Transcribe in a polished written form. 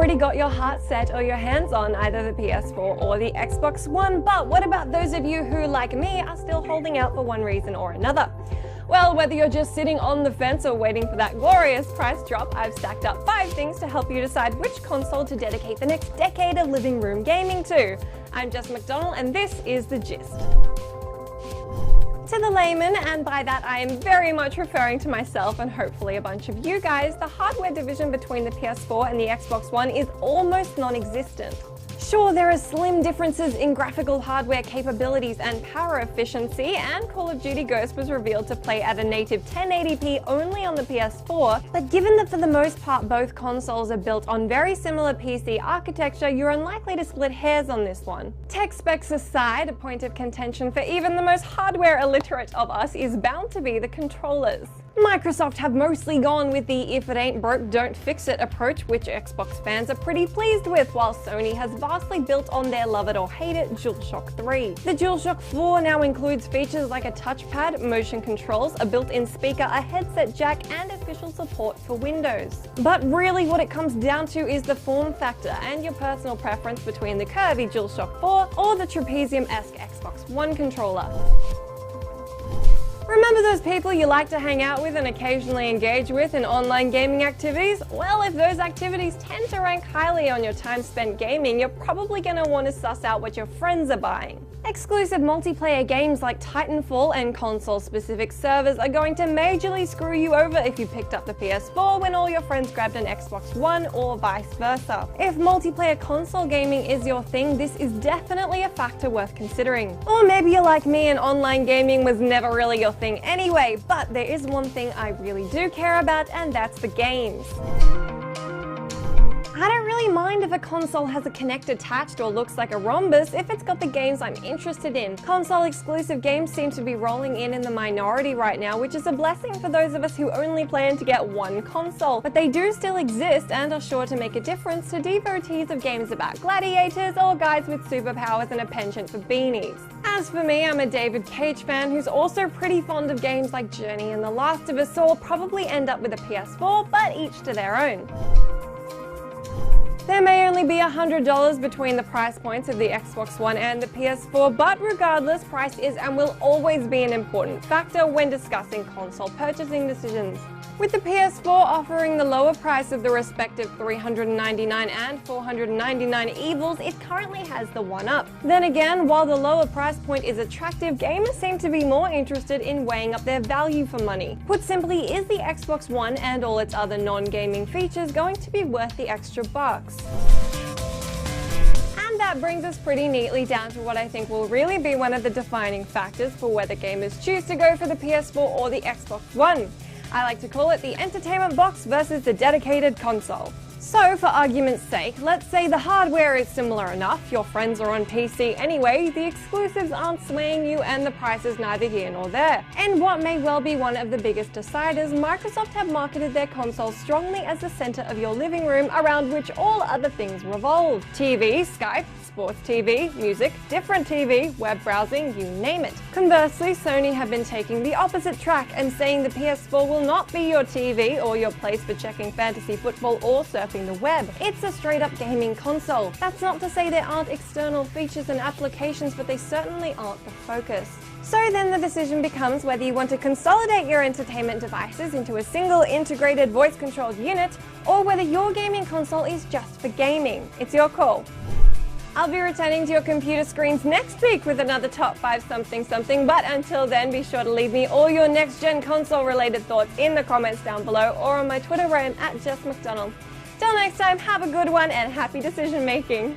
already got your heart set or your hands on either the PS4 or the Xbox One, but what about those of you who, like me, are still holding out for one reason or another? Well, whether you're just sitting on the fence or waiting for that glorious price drop, I've stacked up 5 things to help you decide which console to dedicate the next decade of living room gaming to. I'm Jess McDonald and this is The Gist. To the layman, and by that I am very much referring to myself and hopefully a bunch of you guys, the hardware division between the PS4 and the Xbox One is almost non-existent. Sure, there are slim differences in graphical hardware capabilities and power efficiency, and Call of Duty Ghosts was revealed to play at a native 1080p only on the PS4, but given that for the most part both consoles are built on very similar PC architecture, you're unlikely to split hairs on this one. Tech specs aside, a point of contention for even the most hardware illiterate of us is bound to be the controllers. Microsoft have mostly gone with the if it ain't broke, don't fix it approach, which Xbox fans are pretty pleased with, while Sony has vastly built on their love it or hate it DualShock 3. The DualShock 4 now includes features like a touchpad, motion controls, a built-in speaker, a headset jack, and official support for Windows. But really what it comes down to is the form factor and your personal preference between the curvy DualShock 4 or the trapezium-esque Xbox One controller. Remember those people you like to hang out with and occasionally engage with in online gaming activities? Well, if those activities tend to rank highly on your time spent gaming, you're probably going to want to suss out what your friends are buying. Exclusive multiplayer games like Titanfall and console-specific servers are going to majorly screw you over if you picked up the PS4 when all your friends grabbed an Xbox One or vice versa. If multiplayer console gaming is your thing, this is definitely a factor worth considering. Or maybe you're like me and online gaming was never really your thing anyway, but there is one thing I really do care about, and that's the games. I don't really mind if a console has a Kinect attached or looks like a rhombus if it's got the games I'm interested in. Console exclusive games seem to be rolling in the minority right now, which is a blessing for those of us who only plan to get one console. But they do still exist and are sure to make a difference to devotees of games about gladiators or guys with superpowers and a penchant for beanies. As for me, I'm a David Cage fan who's also pretty fond of games like Journey and The Last of Us, so I'll probably end up with a PS4, but each to their own. There may only be $100 between the price points of the Xbox One and the PS4, but regardless, price is and will always be an important factor when discussing console purchasing decisions. With the PS4 offering the lower price of the respective $399 and $499 evils, it currently has the one-up. Then again, while the lower price point is attractive, gamers seem to be more interested in weighing up their value for money. Put simply, is the Xbox One and all its other non-gaming features going to be worth the extra bucks? And that brings us pretty neatly down to what I think will really be one of the defining factors for whether gamers choose to go for the PS4 or the Xbox One. I like to call it the entertainment box versus the dedicated console. So, for argument's sake, let's say the hardware is similar enough, your friends are on PC anyway, the exclusives aren't swaying you, and the price is neither here nor there. And what may well be one of the biggest deciders, Microsoft have marketed their console strongly as the center of your living room around which all other things revolve. TV, Skype, sports TV, music, different TV, web browsing, you name it. Conversely, Sony have been taking the opposite track and saying the PS4 will not be your TV or your place for checking fantasy football or surfing the web. It's a straight-up gaming console. That's not to say there aren't external features and applications, but they certainly aren't the focus. So then the decision becomes whether you want to consolidate your entertainment devices into a single integrated voice-controlled unit, or whether your gaming console is just for gaming. It's your call. I'll be returning to your computer screens next week with another top 5 something, but until then, be sure to leave me all your next-gen console-related thoughts in the comments down below or on my Twitter where I'm at Jess McDonald. Till next time, have a good one and happy decision making!